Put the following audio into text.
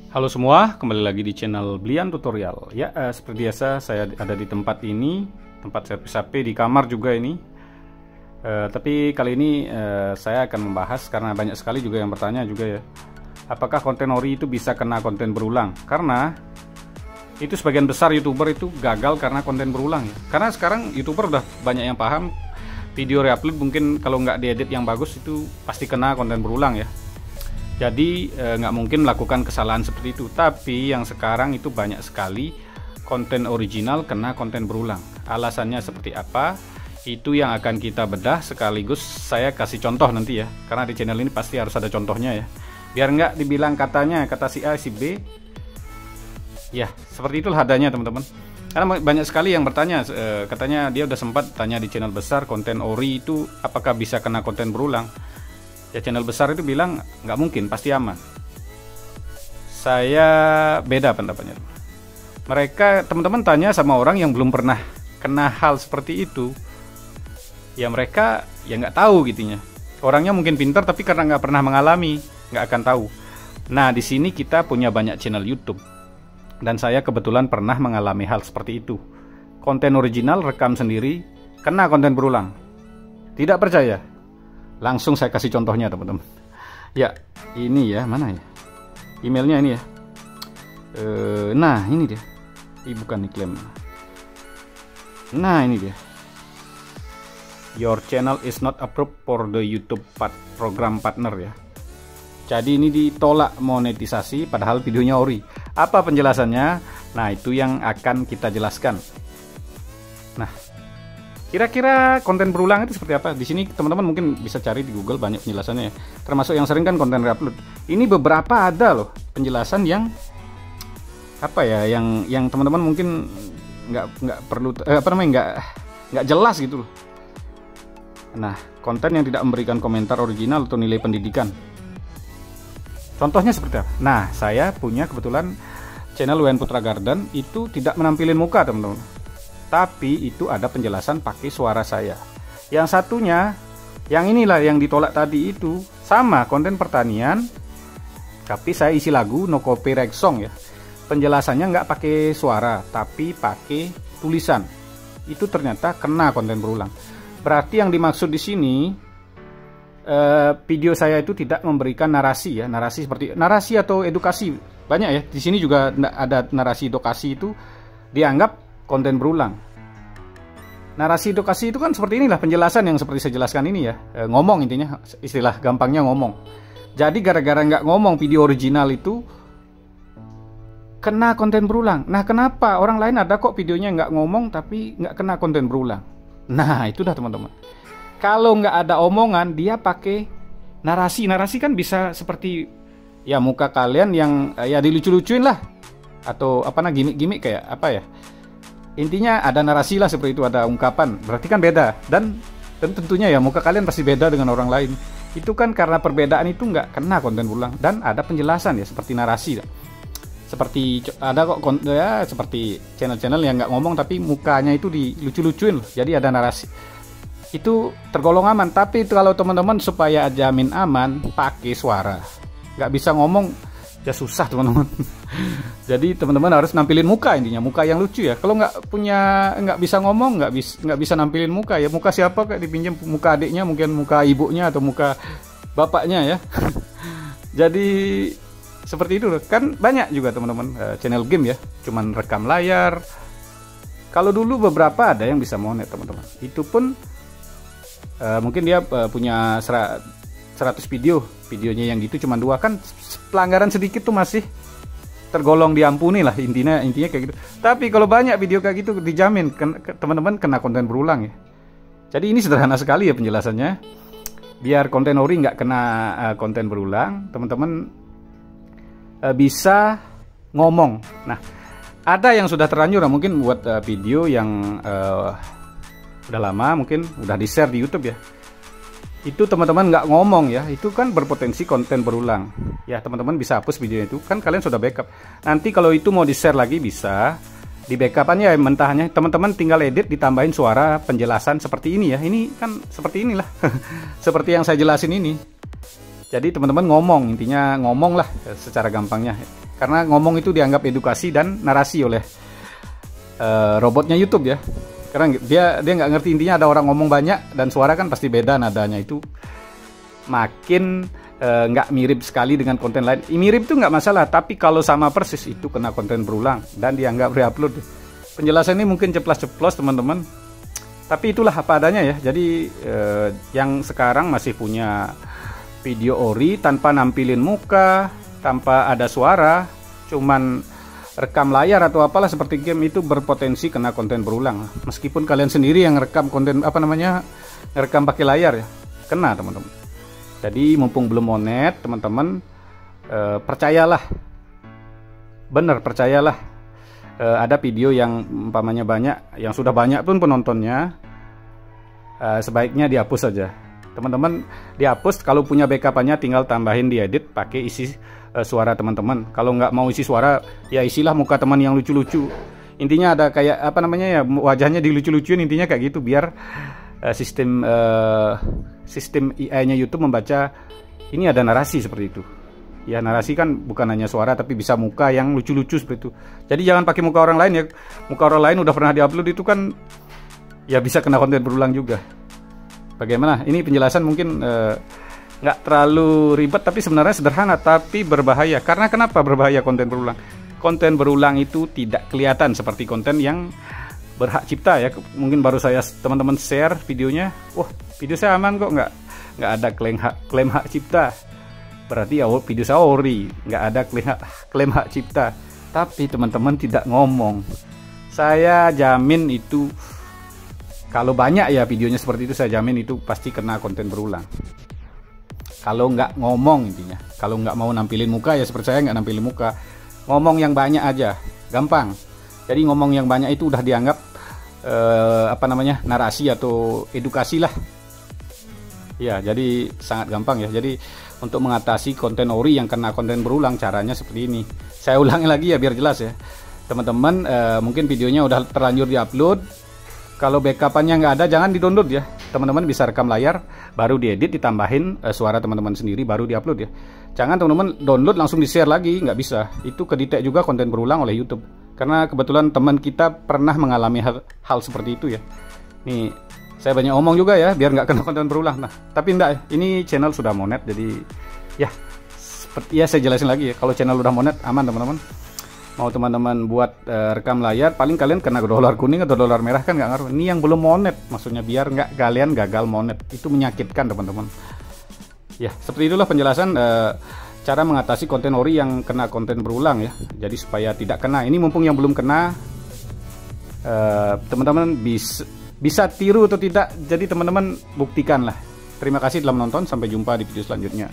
Halo semua, kembali lagi di channel Blian Tutorial. Ya, seperti biasa saya ada di tempat ini, tempat servis HP di kamar juga ini. Tapi kali ini saya akan membahas karena banyak sekali juga yang bertanya juga ya. Apakah konten ori itu bisa kena konten berulang? Karena itu sebagian besar YouTuber itu gagal karena konten berulang ya. Karena sekarang YouTuber udah banyak yang paham video reupload mungkin kalau nggak diedit yang bagus itu pasti kena konten berulang ya. Jadi nggak mungkin melakukan kesalahan seperti itu. Tapi yang sekarang itu banyak sekali konten original kena konten berulang. Alasannya seperti apa? Itu yang akan kita bedah sekaligus saya kasih contoh nanti ya. Karena di channel ini pasti harus ada contohnya ya. Biar nggak dibilang katanya kata si A si B. Ya seperti itulah adanya teman-teman. Karena banyak sekali yang bertanya, katanya dia udah sempat tanya di channel besar konten ori itu apakah bisa kena konten berulang. Ya channel besar itu bilang nggak mungkin, pasti aman. Saya beda pendapatnya. Mereka teman-teman tanya sama orang yang belum pernah kena hal seperti itu. Ya mereka ya nggak tahu gitunya. Orangnya mungkin pintar tapi karena nggak pernah mengalami nggak akan tahu. Nah di sini kita punya banyak channel YouTube dan saya kebetulan pernah mengalami hal seperti itu. Konten original rekam sendiri kena konten berulang. Tidak percaya? Langsung saya kasih contohnya teman-teman. Ya ini ya, mana ya emailnya ini ya. Nah ini dia. Bukan diklaim. Nah ini dia. Your channel is not approved for the YouTube program partner ya. Jadi ini ditolak monetisasi padahal videonya ori. Apa penjelasannya? Nah itu yang akan kita jelaskan. Nah kira-kira konten berulang itu seperti apa? Di sini teman-teman mungkin bisa cari di Google banyak penjelasannya ya. Termasuk yang sering kan konten reupload. Ini beberapa ada loh penjelasan yang apa ya, yang teman-teman mungkin nggak perlu nggak jelas gitu loh. Nah, konten yang tidak memberikan komentar original atau nilai pendidikan. Contohnya seperti apa? Nah, saya punya kebetulan channel WN Putra Garden itu tidak menampilkan muka teman-teman. Tapi itu ada penjelasan pakai suara saya. Yang satunya, yang inilah yang ditolak tadi itu sama konten pertanian, tapi saya isi lagu no copyright song ya. Penjelasannya nggak pakai suara, tapi pakai tulisan. Itu ternyata kena konten berulang. Berarti yang dimaksud di sini video saya itu tidak memberikan narasi ya, narasi seperti narasi atau edukasi banyak ya. Di sini juga ada narasi edukasi itu dianggap konten berulang. Narasi edukasi itu kan seperti inilah penjelasan yang seperti saya jelaskan ini ya, ngomong intinya, istilah gampangnya ngomong. Jadi gara-gara nggak ngomong video original itu kena konten berulang. Nah kenapa orang lain ada kok videonya nggak ngomong tapi nggak kena konten berulang? Nah itu dah teman-teman. Kalau nggak ada omongan dia pakai narasi. Narasi kan bisa seperti ya muka kalian yang ya dilucu-lucuin lah, atau apa nah gimmick-gimmick kayak apa ya. Intinya ada narasi lah seperti itu, ada ungkapan. Berarti kan beda. Dan tentunya ya muka kalian pasti beda dengan orang lain. Itu kan karena perbedaan itu nggak kena konten berulang. Dan ada penjelasan ya seperti narasi. Seperti ada kok ya seperti channel-channel yang nggak ngomong tapi mukanya itu dilucu-lucuin loh. Jadi ada narasi. Itu tergolong aman. Tapi itu kalau teman-teman supaya jamin aman pakai suara. Nggak bisa ngomong ya susah teman-teman. Jadi teman-teman harus nampilin muka, intinya muka yang lucu ya. Kalau nggak bisa ngomong, nggak bisa nampilin muka ya. Muka siapa kayak dipinjam, muka adiknya, mungkin muka ibunya atau muka bapaknya ya. Jadi seperti itu kan banyak juga teman-teman channel game ya, cuman rekam layar. Kalau dulu beberapa ada yang bisa monet teman-teman. Itu pun mungkin dia punya 100 videonya yang gitu cuma 2 kan, pelanggaran sedikit tuh masih tergolong diampuni lah, intinya kayak gitu. Tapi kalau banyak video kayak gitu dijamin teman-teman kena konten berulang ya. Jadi ini sederhana sekali ya penjelasannya. Biar konten ori nggak kena konten berulang, teman-teman bisa ngomong. Nah ada yang sudah terlanjur mungkin buat video yang udah lama, mungkin udah di share di YouTube ya. Itu teman-teman nggak ngomong ya, itu kan berpotensi konten berulang ya. Teman-teman bisa hapus videonya itu kan, kalian sudah backup. Nanti kalau itu mau di share lagi bisa di backupannya ya, mentahnya teman-teman tinggal edit ditambahin suara penjelasan seperti ini ya. Ini kan seperti inilah seperti yang saya jelasin ini. Jadi teman-teman ngomong, intinya ngomong lah secara gampangnya. karena ngomong itu dianggap edukasi dan narasi oleh robotnya YouTube ya. Karena dia nggak ngerti, intinya ada orang ngomong banyak dan suara kan pasti beda nadanya, itu makin nggak mirip sekali dengan konten lain. Mirip itu nggak masalah, tapi kalau sama persis itu kena konten berulang dan dianggap reupload. Penjelasan ini mungkin ceplas-ceplos teman-teman, tapi itulah apa adanya ya. Jadi yang sekarang masih punya video ori tanpa nampilin muka, tanpa ada suara, cuman rekam layar atau apalah seperti game, itu berpotensi kena konten berulang. Meskipun kalian sendiri yang rekam konten rekam pakai layar ya, kena teman-teman. Jadi mumpung belum monet teman-teman, percayalah, bener percayalah, ada video yang umpamanya banyak, yang sudah banyak pun penontonnya, sebaiknya dihapus saja teman-teman. Dihapus, kalau punya backup-nya tinggal tambahin diedit pakai isi suara teman-teman. Kalau nggak mau isi suara ya isilah muka teman yang lucu-lucu. Intinya ada kayak ya, wajahnya dilucu-lucuin, intinya kayak gitu, biar sistem AI-nya YouTube membaca ini ada narasi seperti itu. Ya, narasi kan bukan hanya suara tapi bisa muka yang lucu-lucu seperti itu. Jadi jangan pakai muka orang lain ya. Muka orang lain udah pernah diupload itu kan ya bisa kena konten berulang juga. Bagaimana? Ini penjelasan mungkin nggak terlalu ribet tapi sebenarnya sederhana tapi berbahaya. Karena kenapa berbahaya konten berulang? Konten berulang itu tidak kelihatan seperti konten yang berhak cipta ya. Mungkin baru saya teman-teman share videonya, wah video saya aman kok, nggak ada klaim hak cipta. Berarti ya video saya ori, nggak ada klaim hak cipta. Tapi teman-teman tidak ngomong. Saya jamin itu, kalau banyak ya videonya seperti itu, saya jamin itu pasti kena konten berulang. Kalau nggak ngomong intinya, kalau nggak mau nampilin muka ya seperti saya nggak nampilin muka, ngomong yang banyak aja, gampang. Jadi ngomong yang banyak itu udah dianggap narasi atau edukasi lah. Ya, jadi sangat gampang ya. Jadi untuk mengatasi konten ori yang kena konten berulang, caranya seperti ini. Saya ulangi lagi ya biar jelas ya. Teman-teman, mungkin videonya udah terlanjur diupload. Kalau backup-nya nggak ada, jangan di-download ya. Teman-teman bisa rekam layar, baru diedit, ditambahin suara teman-teman sendiri, baru diupload ya. Jangan teman-teman download langsung di-share lagi, nggak bisa. Itu kedetek juga konten berulang oleh YouTube. Karena kebetulan teman kita pernah mengalami hal seperti itu ya. Nih, saya banyak omong juga ya, biar nggak kena konten berulang. Nah, tapi enggak, ini channel sudah monet, jadi ya, seperti ya saya jelasin lagi ya. Kalau channel udah monet, aman teman-teman. Mau teman-teman buat rekam layar, paling kalian kena dolar kuning atau dolar merah kan nggak ngaruh. Ini yang belum monet, maksudnya biar nggak kalian gagal monet. Itu menyakitkan teman-teman. Ya, seperti itulah penjelasan cara mengatasi konten ori yang kena konten berulang ya. Jadi supaya tidak kena. Ini mumpung yang belum kena, teman-teman bisa tiru atau tidak. Jadi teman-teman buktikanlah. Terima kasih telah menonton. Sampai jumpa di video selanjutnya.